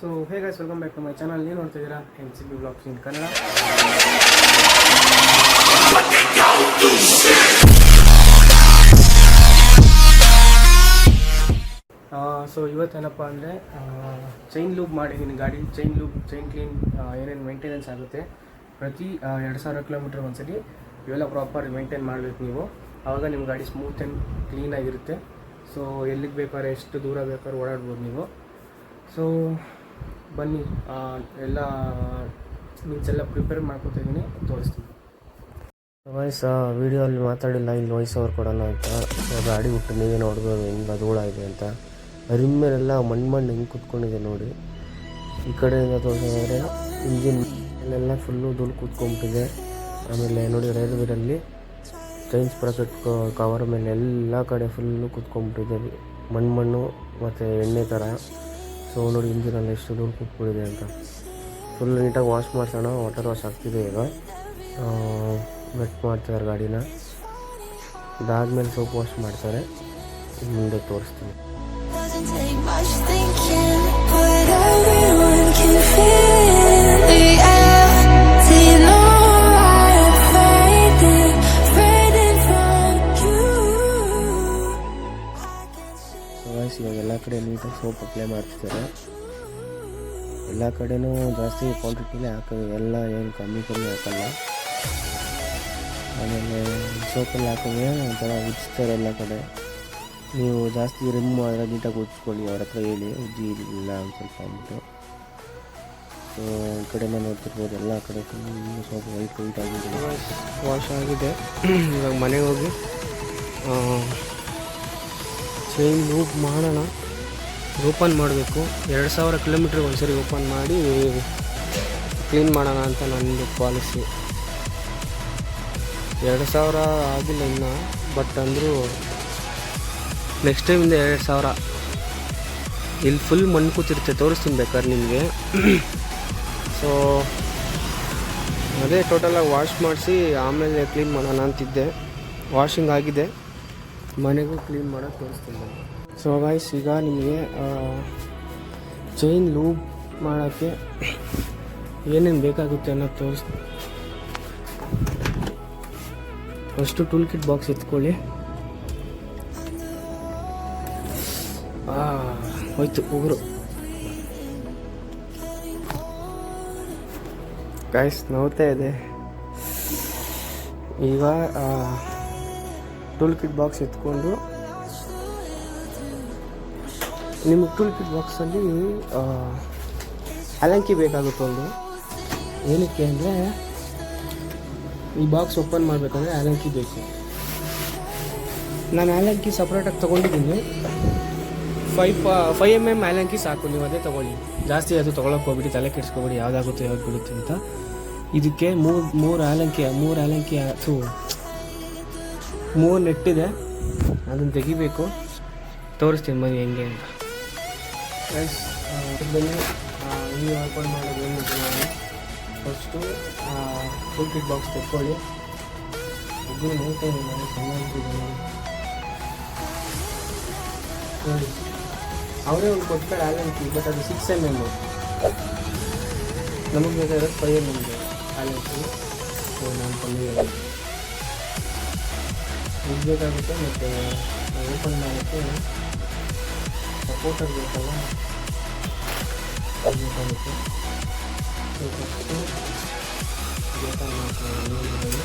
So hey guys, welcome back to my channel. ನೀವು ನೋಡ್ತಾ ಇದ್ದೀರಾ NCB vlogs in Kannada. So ಇವತ್ತೇನಪ್ಪ ಅಂದರೆ ಚೈನ್ ಲೂಬ್ ಮಾಡಿದ್ದೀನಿ ಗಾಡಿ. ಚೈನ್ ಕ್ಲೀನ್ ಏನೇನು ಮೇಂಟೆನೆನ್ಸ್ ಆಗುತ್ತೆ ಪ್ರತಿ 2000 ಕಿಲೋಮೀಟ್ರ್ ಒಂದ್ಸರಿ ಇವೆಲ್ಲ ಪ್ರಾಪರ್ ಮೇಂಟೈನ್ ಮಾಡಬೇಕು ನೀವು. ಆವಾಗ ನಿಮ್ಮ ಗಾಡಿ ಸ್ಮೂತ್ ಆ್ಯಂಡ್ ಕ್ಲೀನಾಗಿರುತ್ತೆ. ಸೊ ಎಲ್ಲಿಗೆ ಬೇಕಾದ್ರೆ ಎಷ್ಟು ದೂರ ಬೇಕಾದ್ರೂ ಓಡಾಡ್ಬೋದು ನೀವು. ಸೊ ಬನ್ನಿ, ಎಲ್ಲ ಮೀನ್ಸೆಲ್ಲ ಪ್ರಿಪೇರ್ ಮಾಡ್ಕೊತಿದ್ದೀನಿ, ತೋರಿಸ್ತೀನಿ. ವಾಯ್ಸ್ ವೀಡಿಯೋಲ್ಲಿ ಮಾತಾಡಿಲ್ಲ, ಇಲ್ಲಿ ವಾಯ್ಸ್ ಓವರ್ ಕೊಡೋಣ ಅಂತ. ಸೊ ಗಾಡಿ ಬಿಟ್ಟು ನೀವೇ ನೋಡ್ಬೋದು ಹೆಂಗೆ ಧೂಳ ಇದೆ ಅಂತ. ರಿಮ್ಮೇಲೆಲ್ಲ ಮಣ್ಣು ಹೆಂಗೆ ಕುತ್ಕೊಂಡಿದೆ ನೋಡಿ. ಈ ಕಡೆಯಿಂದ ತೋರಿಸಿದ್ರೆ ಇಂಜಿನ್ ಮೇಲೆಲ್ಲ ಫುಲ್ಲು ಧೂಳು ಕೂತ್ಕೊಂಡ್ಬಿಟ್ಟಿದೆ. ಆಮೇಲೆ ನೋಡಿ ರೈಲ್ ವೀರಲ್ಲಿ ಚೈನ್ ಸ್ಪ್ರಾಕೆಟ್ ಕವರ್ ಮೇಲೆ ಎಲ್ಲ ಕಡೆ ಫುಲ್ಲು ಕೂತ್ಕೊಂಡ್ಬಿಟ್ಟಿದೆ ಮಣ್ಣು ಮತ್ತು ಎಣ್ಣೆ ಥರ. ಸೊ ನೋಡಿ ಇಂಜಿನಲ್ಲಿ ಎಷ್ಟು ಧೂಳು ಕೂತ್ಬಿಟ್ಟಿದೆ ಅಂತ. ಫುಲ್ ನೀಟಾಗಿ ವಾಶ್ ಮಾಡಿಸೋಣ. ವಾಟರ್ ವಾಶ್ ಆಗ್ತಿದೆ ಈಗ. ವೆಟ್ ಮಾಡ್ತಾರೆ ಗಾಡಿನ. ಅದಾದಮೇಲೆ ಸೋಪ್ ವಾಶ್ ಮಾಡ್ತಾರೆ. ಮುಂದೆ ತೋರಿಸ್ತೀನಿ. ಇವಾಗ ಎಲ್ಲ ಕಡೆ ನೀಟಾಗಿ ಸೋಪ್ ಅಪ್ಲೈ ಮಾಡ್ತಿದ್ದಾರೆ. ಎಲ್ಲ ಕಡೆನೂ ಜಾಸ್ತಿ ಕ್ವಾಂಟಿಟಿಲೇ ಹಾಕೋದು, ಎಲ್ಲ ಏನು ಕಮ್ಮಿ ಹಾಕಲ್ಲ. ಆಮೇಲೆ ಸೋಪಲ್ಲಿ ಹಾಕಿದ್ರೆ ಒಂಥರ ಉಜ್ತಾರೆ ಎಲ್ಲ ಕಡೆ. ನೀವು ಜಾಸ್ತಿ ರಿಮ್ ಆದರೆ ನೀಟಾಗಿ ಉಜ್ಕೊಳ್ಳಿ, ಅವ್ರ ಹತ್ರ ಹೇಳಿ ಉಜ್ಜಿ ಇಲ್ಲ ಒಂದು ಸ್ವಲ್ಪ ಅಂದ್ಬಿಟ್ಟು. ಸೊ ಈ ಕಡೆನೇ ನೋಡ್ತಿರ್ಬೋದು, ಎಲ್ಲ ಕಡೆ ಫುಲ್ ಸೋಪ್ ವೈಟ್ ಆಗಿದೆ, ವಾಶ್ ಆಗಿದೆ. ಇವಾಗ ಮನೆಗೆ ಹೋಗಿ ಚೈನ್ ಲೂಪ್ ಮಾಡೋಣ. ಓಪನ್ ಮಾಡಬೇಕು. 2000 ಕಿಲೋಮೀಟ್ರಿಗೆ ಒಂದ್ಸರಿ ಓಪನ್ ಮಾಡಿ ಕ್ಲೀನ್ ಮಾಡೋಣ ಅಂತ ನನ್ನದು ಪಾಲಿಸಿ. 2000 ಆಗಿಲ್ಲ ಇನ್ನು, ಬಟ್ ಅಂದರೂ ನೆಕ್ಸ್ಟ್ ಟೈಮಿಂದ 2000. ಇಲ್ಲಿ ಫುಲ್ ಮಣ್ಣು ಕೂತಿರುತ್ತೆ, ತೋರಿಸ್ತೀನಿ ಬೇಕಾದ್ರೆ ನಿಮಗೆ. ಸೊ ಅದೇ ಟೋಟಲಾಗಿ ವಾಶ್ ಮಾಡಿಸಿ ಆಮೇಲೆ ಕ್ಲೀನ್ ಮಾಡೋಣ ಅಂತಿದ್ದೆ. ವಾಷಿಂಗ್ ಆಗಿದೆ, ಮನೆಗೂ ಕ್ಲೀನ್ ಮಾಡೋಕ್ಕೆ ತೋರಿಸ್ತೀನಿ. ಸೊ ಗೈಸ್, ಈಗ ನಿಮಗೆ ಚೈನ್ ಲೂಬ್ ಮಾಡೋಕ್ಕೆ ಏನೇನು ಬೇಕಾಗುತ್ತೆ ಅನ್ನೋದು ತೋರಿಸ್ತೀನಿ. ಫಸ್ಟು ಟೂಲ್ ಕಿಟ್ ಬಾಕ್ಸ್ ಎತ್ಕೊಳ್ಳಿ. ಹೋಯ್ತು ಉಗುರು. ಗೈಸ್ ನೋಡ್ತಾ ಇದೆ. ಈಗ ಟೂಲ್ ಕಿಟ್ ಬಾಕ್ಸ್ ಎತ್ಕೊಂಡು, ನಿಮಗೆ ಟೂಲ್ ಕಿಟ್ ಬಾಕ್ಸಲ್ಲಿ ಅಲಂಕಿ ಬೇಕಾಗುತ್ತೆ ಒಂದು. ಏನಕ್ಕೆ ಅಂದರೆ ಈ ಬಾಕ್ಸ್ ಓಪನ್ ಮಾಡಬೇಕಂದ್ರೆ ಅಲಂಕಿ ಬೇಕು. ನಾನು ಅಲಂಕಿ ಸಪ್ರೇಟಾಗಿ ತೊಗೊಂಡಿದ್ದೀನಿ. 5 mm ಅಲಂಕಿ ಸಾಕು, ನೀವು ಅದೇ ತೊಗೊಳ್ಳಿ. ಜಾಸ್ತಿ ಅದು ತೊಗೊಳಕ್ಕೆ ಹೋಗ್ಬಿಟ್ಟು ತಲೆ ಕೆಡಿಸ್ಕೊಬೇಡಿ, ಯಾವುದಾಗುತ್ತೆ ಯಾವ್ದು ಬಿಡುತ್ತೆ ಅಂತ. ಇದಕ್ಕೆ ಮೂರು ಅಲಂಕಿ ಮೂರು ನೆಟ್ಟಿದೆ, ಅದನ್ನು ತೆಗಿಬೇಕು. ತೋರಿಸ್ತೀನಿ ಬನ್ನಿ ಹೆಂಗೆ ಅಂತ. ಬನ್ನಿ, ನೀವು ಓಪನ್ ಮಾಡೋದು ಏನು ನಾನು ಫಸ್ಟು ಟೂಲ್ ಕಿಟ್ ಬಾಕ್ಸ್ ತೆಕ್ಕೊಳ್ಳಿ. ಇದು ನೋಡ್ತಾ ಇದ್ದೀನಿ ನಾನು ಚೆನ್ನಾಗಿದೆ ನೋಡಿ. ಅವರೇ ಒಂದು ಕೊಡ್ತಾರೆ ಅಲಂಕಿ, ಬಟ್ ಅದು 6 mm. ನಮಗೆ ಬೇಕಾಗಿರೋದು 5 mm ಅಲಂಕಿ. ಸೊ ನಾನು ತಂದಿದ್ದೀನಿ, ಇದು ಬೇಕಾಗುತ್ತೆ. ಮತ್ತು ಓಪನ್ ಮಾಡೋಕ್ಕೆ ಸಪೋರ್ಟರ್ ಬೇಕಲ್ಲ, ಅದು ಬೇಕಾಗುತ್ತೆ. ಸೊ ಫಸ್ಟು ಓಪನ್ ಮಾಡ್ತೀನಿ.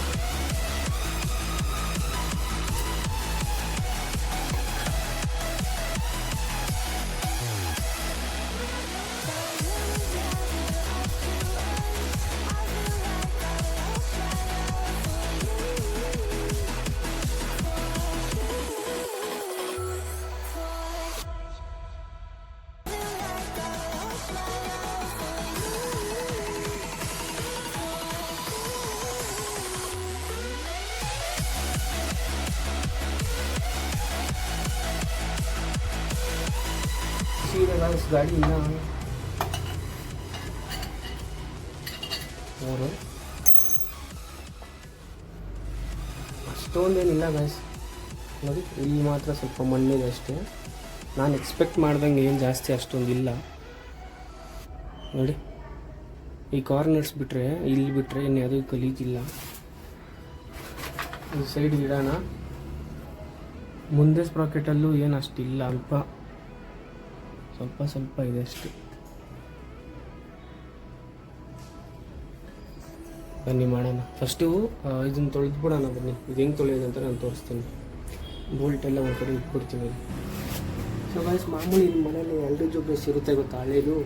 ಗಾಡಿ ಇನ್ನ 3 ಅಷ್ಟೊಂದೇನಿಲ್ಲ ಗೈಸ್. ನೋಡಿ ಇಲ್ಲಿ ಮಾತ್ರ ಸ್ವಲ್ಪ ಮಣ್ಣಿದೆ ಅಷ್ಟೇ. ನಾನು ಎಕ್ಸ್ಪೆಕ್ಟ್ ಮಾಡ್ದಂಗೆ ಏನು ಜಾಸ್ತಿ ಅಷ್ಟೊಂದಿಲ್ಲ. ನೋಡಿ, ಈ ಕಾರ್ನರ್ಸ್ ಬಿಟ್ಟರೆ, ಇಲ್ಲಿ ಬಿಟ್ಟರೆ ಇನ್ನು ಯಾವುದೂ ಗಲೀಜಿಲ್ಲ. ಈ ಸೈಡ್ ಇಡೋಣ. ಮುಂದೆ ಸ್ಪ್ರಾಕೆಟಲ್ಲೂ ಏನು ಅಷ್ಟಿಲ್ಲ, ಸ್ವಲ್ಪ ಇದೆ ಅಷ್ಟು. ಬನ್ನಿ ಮಾಡೋಣ. ಫಸ್ಟು ಇದನ್ನು ತೊಳೆದು ಬಿಡೋಣ. ಬನ್ನಿ, ಇದು ಹೆಂಗೆ ತೊಳೆಯೋದು ಅಂತ ನಾನು ತೋರಿಸ್ತೀನಿ. ಬೋಲ್ಟ್ ಎಲ್ಲ ಒಂದು ಕಡೆ ಇಟ್ಬಿಡ್ತೀವಿ. ಸೊ ಗೈಸ್, ಮಾಮೂಲಿ ನಿಮ್ಮ ಮನೇಲಿ ಎಲ್ರಿಗೂ ಬ್ರಷ್ ಇರುತ್ತೆ ಗೊತ್ತಾ, ಹಳೇದು.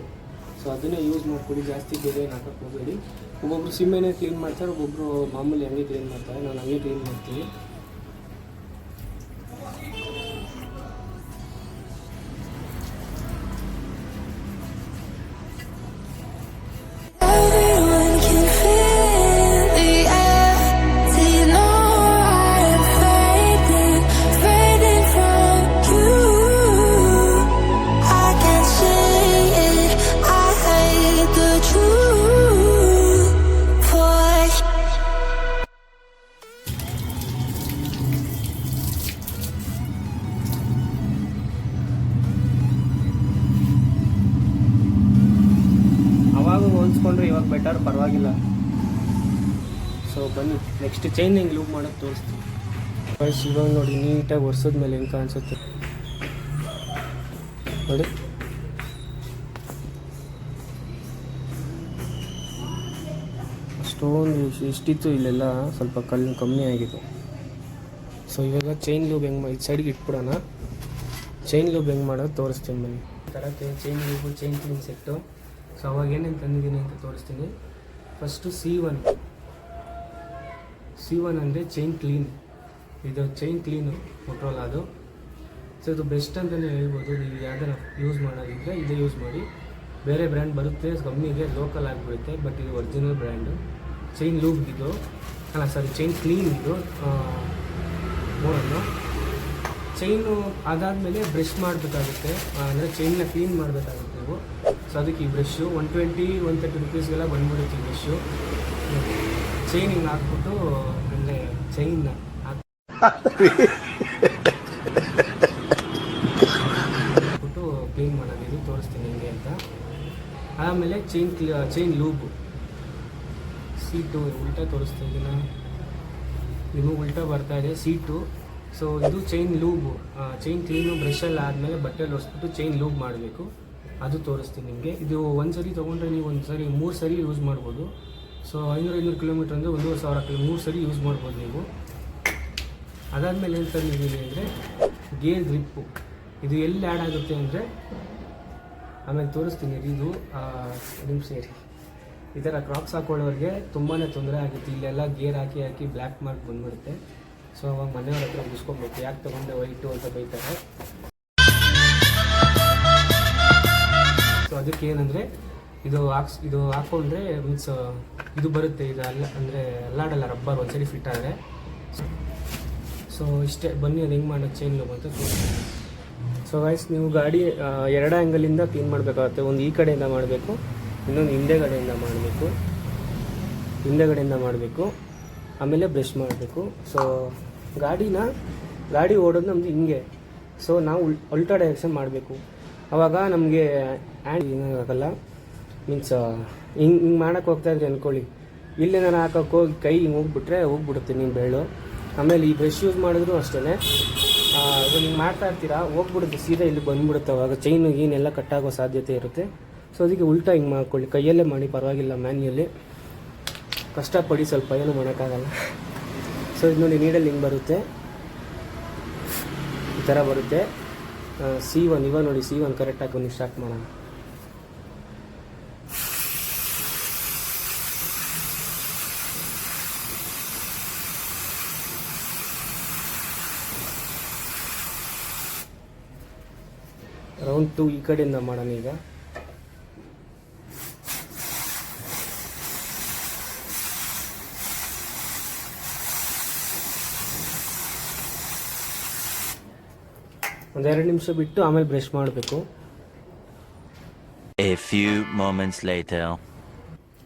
ಸೊ ಅದನ್ನೇ ಯೂಸ್ ಮಾಡ್ಕೊಳ್ಳಿ, ಜಾಸ್ತಿ ಬೇರೆ ಏನು ಹಾಕಕ್ಕೆ ಹೋಗಬೇಡಿ. ಒಬ್ಬೊಬ್ರು ಸಿಮ್ಮೆನೇ ಕ್ಲೀನ್ ಮಾಡ್ತಾರೆ, ಒಬ್ಬೊಬ್ಬರು ಮಾಮೂಲಿ ಹಂಗೆ ಕ್ಲೀನ್ ಮಾಡ್ತಾರೆ. ನಾನು ಹಂಗೆ ಕ್ಲೀನ್ ಮಾಡ್ತೀನಿ. ಹೋಲಿಸ್ಕೊಂಡ್ರೆ ಇವಾಗ ಬೆಟರ್, ಪರವಾಗಿಲ್ಲ. ಸೊ ಬನ್ನಿ, ನೆಕ್ಸ್ಟ್ ಚೈನ್ ಹೆಂಗೆ ಲೂಪ್ ಮಾಡೋದು ತೋರಿಸ್ತೀನಿ. ಫಸ್ಟ್ ಇವಾಗ ನೋಡಿ, ನೀಟಾಗಿ ಒರೆಸೋದ ಮೇಲೆ ಹೆಂಗೆ ಕಾಣಿಸುತ್ತೆ ನೋಡಿ. ಅಷ್ಟೊಂದು ಇಷ್ಟಿತ್ತು, ಇಲ್ಲೆಲ್ಲ ಸ್ವಲ್ಪ ಕಮ್ಮಿ ಆಗಿದೆ. ಸೊ ಇವಾಗ ಚೈನ್ ಲೂಬ್ ಹೆಂಗೆ ಇದು ಸೈಡ್ಗೆ ಇಟ್ಬಿಡೋಣ. ಚೈನ್ ಲೂಬ್ ಹೆಂಗೆ ಮಾಡೋದು ತೋರಿಸ್ತೀನಿ ಬನ್ನಿ. ಥರಕ್ಕೆ chain lube, chain clean set. So ಅವಾಗ ಏನೇನು ತಂದಿದ್ದೀನಿ ಅಂತ ತೋರಿಸ್ತೀನಿ. ಫಸ್ಟು C1 ಅಂದರೆ ಚೈನ್ ಕ್ಲೀನ್. ಇದು ಚೈನ್ ಕ್ಲೀನು ಮೊಟ್ರೋಲ ಅದು. ಸೊ ಇದು ಬೆಸ್ಟ್ ಅಂತಲೇ ಹೇಳ್ಬೋದು. ನೀವು ಯಾವ್ದಾರ ಯೂಸ್ ಮಾಡೋದಿದ್ರೆ ಇದೇ ಯೂಸ್ ಮಾಡಿ. ಬೇರೆ ಬ್ರ್ಯಾಂಡ್ ಬರುತ್ತೆ ಕಮ್ಮಿಗೆ, ಲೋಕಲ್ ಆಗಿಬಿಡುತ್ತೆ. ಬಟ್ ಇದು ಒರಿಜಿನಲ್ ಬ್ರ್ಯಾಂಡು. ಚೈನ್ ಲೂಬ್ ಇದು, ಚೈನ್ ಕ್ಲೀನ್ ಇದು. ನೋಡೋಣ. ಚೈನು ಅದಾದಮೇಲೆ ಬ್ರಷ್ ಮಾಡಬೇಕಾಗುತ್ತೆ, ಅಂದರೆ ಚೈನ್ನ ಕ್ಲೀನ್ ಮಾಡಬೇಕಾಗುತ್ತೆ ನೀವು. ಸೊ ಅದಕ್ಕೆ ಈ ಬ್ರಷ್ಷು 120-130 ರುಪೀಸ್ಗೆಲ್ಲ ಬಂದ್ಬಿಡುತ್ತೆ ಈ ಬ್ರಷ್ಷು. ಚೈನ್ ಹಿಂಗೆ ಹಾಕ್ಬಿಟ್ಟು, ಅಂದರೆ ಚೈನ್ನ ಹಾಕ್ಬಿಟ್ಟು ಕ್ಲೀನ್ ಮಾಡೋದು. ಇದು ತೋರಿಸ್ತೀನಿ ಹೆಂಗೆ ಅಂತ. ಆಮೇಲೆ ಚೈನ್ ಲೂಬು C2 ಉಲ್ಟಾ ತೋರಿಸ್ತಾ ಇದ್ದೀನಿ, ನಿಮಗೆ ಉಲ್ಟಾ ಬರ್ತಾ ಇದೆ. C2. ಸೊ ಇದು ಚೈನ್ ಲೂಬು, ಚೈನ್ ಕ್ಲೀನು ಬ್ರಷಲ್ಲಿ ಆದಮೇಲೆ ಬಟ್ಟೆಲ್ಲಿ ಒರೆಸ್ಬಿಟ್ಟು ಚೈನ್ ಲೂಬ್ ಮಾಡಬೇಕು. ಅದು ತೋರಿಸ್ತೀನಿ ನಿಮಗೆ. ಇದು ಒಂದು ಸರಿ ತೊಗೊಂಡ್ರೆ ನೀವು 3 ಸರಿ ಯೂಸ್ ಮಾಡ್ಬೋದು. ಸೊ 500 ಕಿಲೋಮೀಟ್ರ್ ಅಂದರೆ 1,500 3 ಸರಿ ಯೂಸ್ ಮಾಡ್ಬೋದು ನೀವು. ಅದಾದಮೇಲೆ ಏನು ತಂದಿದ್ದೀನಿ ಅಂದರೆ ಗೇರ್ ಗ್ರಿಪ್ಪು. ಇದು ಎಲ್ಲಿ ಆ್ಯಡ್ ಆಗುತ್ತೆ ಅಂದರೆ ಆಮೇಲೆ ತೋರಿಸ್ತೀನಿ. ಇದು ನಿಮ್ಮ ಸೇರಿ ಈ ಥರ ಕ್ರಾಕ್ಸ್ ಹಾಕೊಳ್ಳೋರಿಗೆ ತುಂಬಾ ತೊಂದರೆ ಆಗುತ್ತೆ. ಇಲ್ಲೆಲ್ಲ ಗೇರ್ ಹಾಕಿ ಬ್ಲ್ಯಾಕ್ ಮಾರ್ಕ್ ಬಂದ್ಬಿಡುತ್ತೆ. ಸೊ ಅವಾಗ ಮನೆಯವ್ರ ಹತ್ರ ಮುಗಿಸ್ಕೊಬೇಕು, ಯಾಕೆ ತೊಗೊಂಡೆ ವೈಟು ಅಂತ ಬೈತಾರೆ. ಸೊ ಅದಕ್ಕೆ ಏನಂದರೆ ಇದು ಹಾಕ್ಕೊಂಡ್ರೆ ಮೀನ್ಸ್ ಇದು ಬರುತ್ತೆ. ಇದು ಅಂದರೆ ಅಲ್ಲಾಡಲ್ಲ, ರಬ್ಬರ್ ಒಂದ್ಸರಿ ಫಿಟ್ ಆದರೆ. ಸೊ ಇಷ್ಟೇ. ಬನ್ನಿ ಅದು ಹೆಂಗೆ ಮಾಡೋದು ಚೈನ್ ಲೂಬ್ ಅಂತ ತೋರಿಸ್ತೀನಿ. ಸೊ ಗೈಸ್, ನೀವು ಗಾಡಿ 2 ಆ್ಯಂಗಲಿಂದ ಕ್ಲೀನ್ ಮಾಡಬೇಕಾಗುತ್ತೆ. ಒಂದು ಈ ಕಡೆಯಿಂದ ಮಾಡಬೇಕು, ಇನ್ನೊಂದು ಹಿಂದೆಗಡೆಯಿಂದ ಮಾಡಬೇಕು. ಆಮೇಲೆ ಬ್ರಷ್ ಮಾಡಬೇಕು. ಸೊ ಗಾಡಿ ಓಡೋದು ನಮ್ಮದು ಹಿಂಗೆ. ಸೊ ನಾವು ಉಲ್ಟಾ ಡೈರೆಕ್ಷನ್ ಮಾಡಬೇಕು. ಆವಾಗ ನಮಗೆ ಹ್ಯಾಂಡ್ ಏನಾಗಲ್ಲ, ಮೀನ್ಸ್ ಹಿಂಗೆ ಮಾಡೋಕ್ಕೆ ಹೋಗ್ತಾಯಿದ್ರಿ ಅಂದ್ಕೊಳ್ಳಿ, ಇಲ್ಲೇ ನಾನು ಹಾಕೋಕ್ಕೆ ಹೋಗಿ ಕೈ ಹಿಂಗೆ ಹೋಗ್ಬಿಡುತ್ತೆ ನಿಮ್ಮ ಬೆರಳು. ಆಮೇಲೆ ಈ ಬ್ರಷ್ ಯೂಸ್ ಮಾಡಿದ್ರು ಅಷ್ಟೇ, ಹಿಂಗೆ ಮಾಡ್ತಾ ಇರ್ತೀರಾ, ಹೋಗ್ಬಿಡುತ್ತೆ ಸೀದಾ ಇಲ್ಲಿ ಬಂದುಬಿಡುತ್ತೆ. ಅವಾಗ ಚೈನು ಗೀನೆಲ್ಲ ಕಟ್ಟಾಗೋ ಸಾಧ್ಯತೆ ಇರುತ್ತೆ. ಸೊ ಅದಕ್ಕೆ ಉಲ್ಟಾ ಹಿಂಗೆ ಮಾಡ್ಕೊಳ್ಳಿ, ಕೈಯಲ್ಲೇ ಮಾಡಿ, ಪರವಾಗಿಲ್ಲ. ಮ್ಯಾನ್ಯಲಿ ಕಷ್ಟಪಡಿ, ಸ್ವಲ್ಪ ಏನೂ ಮಾಡೋಕ್ಕಾಗಲ್ಲ. ಸೊ ಇದು ನೋಡಿ, ನೀಡಲ್ಲಿ ಹಿಂಗೆ ಬರುತ್ತೆ, ಈ ಥರ ಬರುತ್ತೆ. C1 ಇವಾಗ ನೋಡಿ, C1 ಕರೆಕ್ಟಾಗಿ ಬನ್ನಿ, ಸ್ಟಾರ್ಟ್ ಮಾಡೋಣ. ರೌಂಡ್ 2 ಈ ಕಡೆಯಿಂದ ಮಾಡೋಣ ಈಗ. ಒಂದು 2 ನಿಮಿಷ ಬಿಟ್ಟು ಆಮೇಲೆ ಬ್ರಷ್ ಮಾಡಬೇಕು. A few moments later.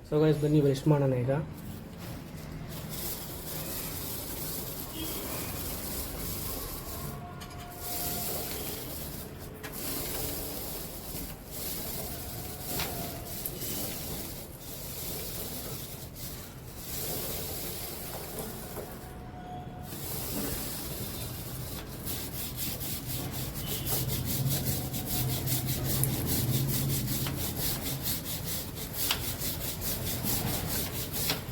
So guys, ಬನ್ನಿ ಬ್ರಷ್ ಮಾಡೋಣ ಈಗ.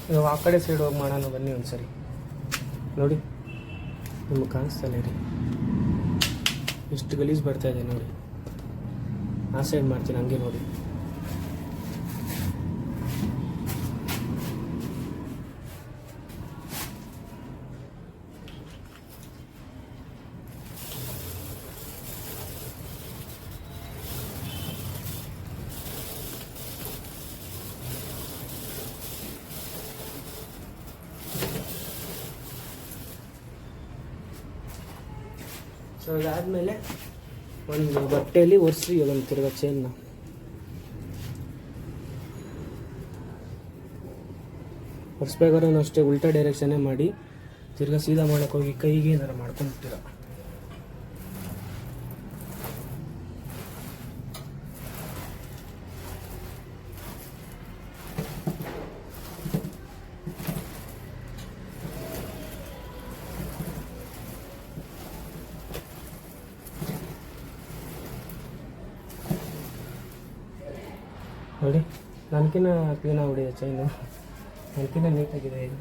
ಇವಾಗ ಆ ಕಡೆ ಸೈಡ್ ಹೋಗಿ ಮಾಡೋಣ ಬನ್ನಿ ಒಂದು ಸರಿ. ನೋಡಿ ನಿಮಗೆ ಕಾಣಿಸ್ತಲ್ಲ ರೀ ಎಷ್ಟು ಗಲೀಜು ಬರ್ತಾಯಿದೆ ನೋಡಿ. ಆ ಸೈಡ್ ಮಾಡ್ತೀನಿ ಹಂಗೆ ನೋಡಿ. ಸೊ ಅದಾದಮೇಲೆ ಒಂದು ಬಟ್ಟೆಯಲ್ಲಿ ಒರೆಸಿ ಅದನ್ನು ತಿರ್ಗಾ ಚೈನ್ನ ಒರೆಸ್ಬೇಕಾದ್ರೂ ಅಷ್ಟೇ ಉಲ್ಟಾ ಡೈರೆಕ್ಷನ್ನೇ ಮಾಡಿ ತಿರ್ಗಾ ಸೀದಾ ಮಾಡೋಕ್ಕೆ ಹೋಗಿ ಕೈಗೆ ಏನಾರು ಮಾಡ್ಕೊಂಡ್ಬಿಟ್ಟಿರ. ನೋಡಿ ನನಗಿನ್ನ ಕ್ಲೀನಾಗಿ ಹೊಡಿದೆ ಚೈನು, ನನಗಿನ್ನ ನೀಟಾಗಿದೆ ಈಗ.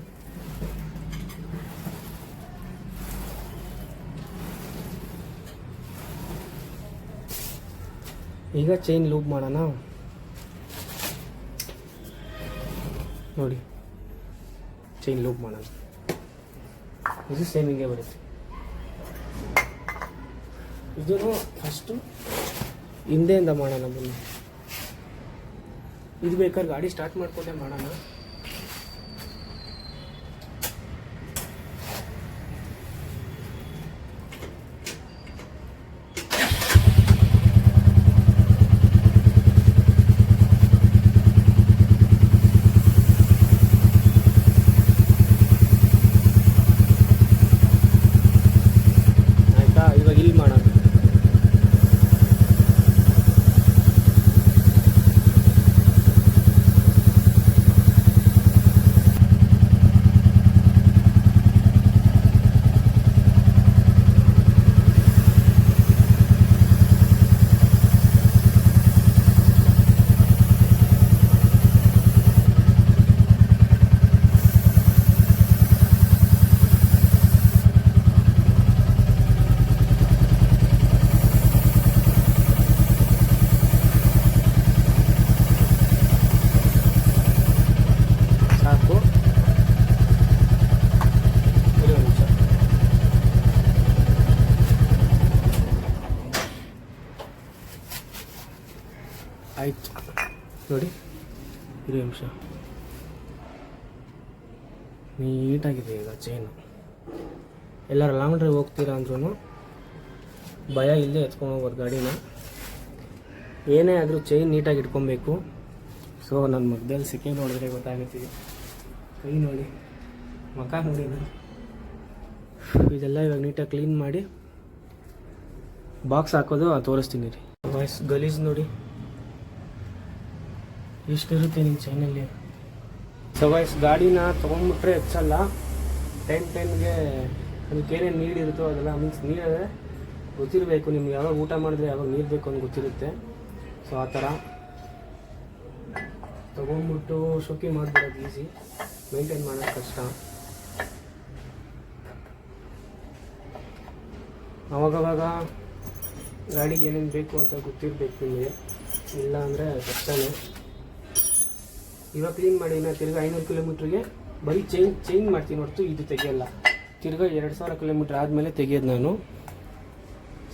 ಈಗ ಚೈನ್ ಲೂಪ್ ಮಾಡೋಣ ನೋಡಿ. ಚೈನ್ ಲೂಪ್ ಮಾಡೋಣ, ಇದು ಸೇಮ್ ಹಿಂಗೆ ಬರುತ್ತೆ. ಇದನ್ನು ಫಸ್ಟು ಹಿಂದೆಯಿಂದ ಮಾಡೋಣ ಬನ್ನಿ. ಇದು ಬೇಕಾದ್ರೆ ಗಾಡಿ ಸ್ಟಾರ್ಟ್ ಮಾಡಿಕೊಂಡೆ ಮಾಡೋಣ. ಆಯಿತಾ, ಇವಾಗ ಇಲ್ಲಿ ಮಾಡೋಣ. ಸಾಕು, ಒಂದು ನಿಮಿಷ. ಆಯ್ತು ನೋಡಿ, ಇರೋ ನಿಮಿಷ. ನೀಟಾಗಿದೆ ಈಗ ಚೈನು. ಎಲ್ಲರೂ ಲಾಂಗ್ ಡ್ರೈವ್ ಹೋಗ್ತೀರಾ ಅಂದ್ರೂ ಭಯ ಇಲ್ಲೇ ಎತ್ಕೊಂಡು ಹೋಗ್ಬೋದು ಗಾಡಿನ. ಏನೇ ಆದರೂ ಚೈನ್ ನೀಟಾಗಿ ಇಟ್ಕೊಬೇಕು. ಸೊ ನನ್ನ ಮಗದಲ್ಲಿ ಸಿಕ್ಕಿ ನೋಡಿದ್ರೆ ಗೊತ್ತಾಗುತ್ತಿದೆ. ಕೈ ನೋಡಿ, ಮುಖ ನೋಡಿ. ನಾನು ಇದೆಲ್ಲ ಇವಾಗ ನೀಟಾಗಿ ಕ್ಲೀನ್ ಮಾಡಿ ಬಾಕ್ಸ್ ಹಾಕೋದು ತೋರಿಸ್ತೀನಿ ರೀ. ವಾಯ್ಸ್ ಗಲೀಜು ನೋಡಿ ಎಷ್ಟಿರುತ್ತೆ ನಿಮ್ಮ ಚೈನಲ್ಲಿ. ಸೊ ವಾಯ್ಸ್ ಗಾಡಿನ ತೊಗೊಂಡ್ಬಿಟ್ರೆ ಹೆಚ್ಚಲ್ಲ. ಟೈಮ್ಗೆ ಅದಕ್ಕೆ ಏನೇನು ನೀರು ಇರುತ್ತೋ ಅದೆಲ್ಲ ಮೀನ್ಸ್ ನೀರೇ ಗೊತ್ತಿರಬೇಕು ನಿಮ್ಗೆ. ಯಾವಾಗ ಊಟ ಮಾಡಿದ್ರೆ ಯಾವಾಗ ನೀರು ಬೇಕು ಅಂತ ಗೊತ್ತಿರುತ್ತೆ. ಸೊ ಆ ಥರ ತೊಗೊಂಡ್ಬಿಟ್ಟು ಶೋಕಿ ಮಾಡಿಬಿಡೋದು ಈಸಿ, ಮೇಂಟೈನ್ ಮಾಡೋದು ಕಷ್ಟ. ಅವಾಗವಾಗ ಗಾಡಿಗೆ ಏನೇನು ಬೇಕು ಅಂತ ಗೊತ್ತಿರಬೇಕು ನಿಮಗೆ, ಇಲ್ಲ ಅಂದರೆ ಕಷ್ಟನೇ. ಇವಾಗ ಕ್ಲೀನ್ ಮಾಡಿ ನಾನು ತಿರ್ಗಿ 500 ಕಿಲೋಮೀಟ್ರಿಗೆ ಬರೀ ಚೇಂಜ್ ಮಾಡ್ತೀನಿ ಹೊರತು ಇದು ತೆಗೆಯಲ್ಲ. ತಿರ್ಗಿ 2000 ಕಿಲೋಮೀಟ್ರ್ ಆದಮೇಲೆ ತೆಗೆಯೋದು ನಾನು.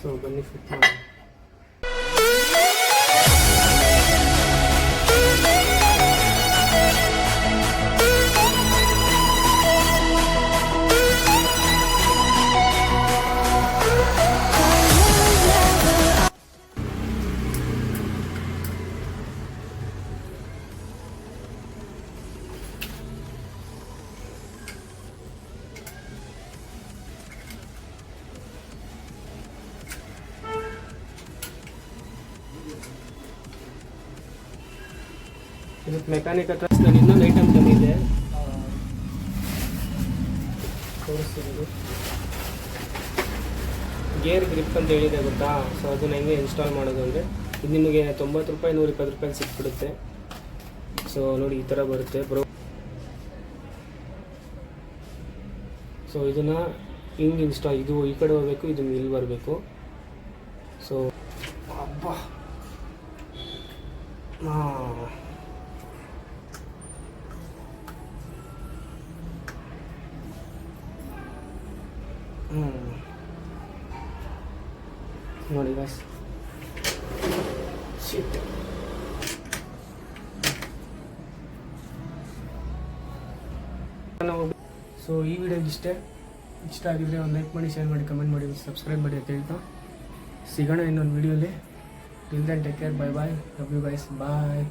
ಸೊ ಬನ್ನಿ ಫಿಟ್ ಮಾಡಿ. ಇದಕ್ಕೆ ಮೆಕ್ಯಾನಿಕ್ ಹತ್ರ ನಾನು ಇನ್ನೊಂದು ಐಟಮ್ ತಂದಿದ್ದೆ, ತೋರಿಸ್ತೀನಿ. ಗೇರ್ ಗ್ರಿಪ್ ಅಂತ ಹೇಳಿದೆ ಗೊತ್ತಾ. ಸೊ ಅದನ್ನ ಹೆಂಗೆ ಇನ್ಸ್ಟಾಲ್ ಮಾಡೋದು ಅಂದರೆ ಇದು ನಿಮಗೆ 90 ರೂಪಾಯಿ 120 ರೂಪಾಯಿ ಸಿಕ್ಬಿಡುತ್ತೆ. ಸೊ ನೋಡಿ ಈ ಥರ ಬರುತ್ತೆ. ಸೊ ಇದನ್ನು ಹಿಂಗೆ ಇದು ಈ ಕಡೆ ಹೋಗಬೇಕು, ಇದನ್ನು ಇಲ್ಲಿ ಬರಬೇಕು. ಸೊ ಅಬ್ಬಾ ನೋಡಿ ಗಾಯ್ಸ್, ಶಿಟ್. ಸೊ ಈ ವಿಡಿಯೋಗೆ ಇಷ್ಟ ಆಗಿದ್ರೆ ಒಂದು ಲೈಕ್ ಮಾಡಿ, ಶೇರ್ ಮಾಡಿ, ಕಮೆಂಟ್ ಮಾಡಿ, ಸಬ್ಸ್ಕ್ರೈಬ್ ಮಾಡಿ ಅಂತ ಹೇಳ್ತಾ ಸಿಗೋಣ ಇನ್ನೊಂದು ವಿಡಿಯೋಲಿ. Till then take care, bye bye, love you guys, bye.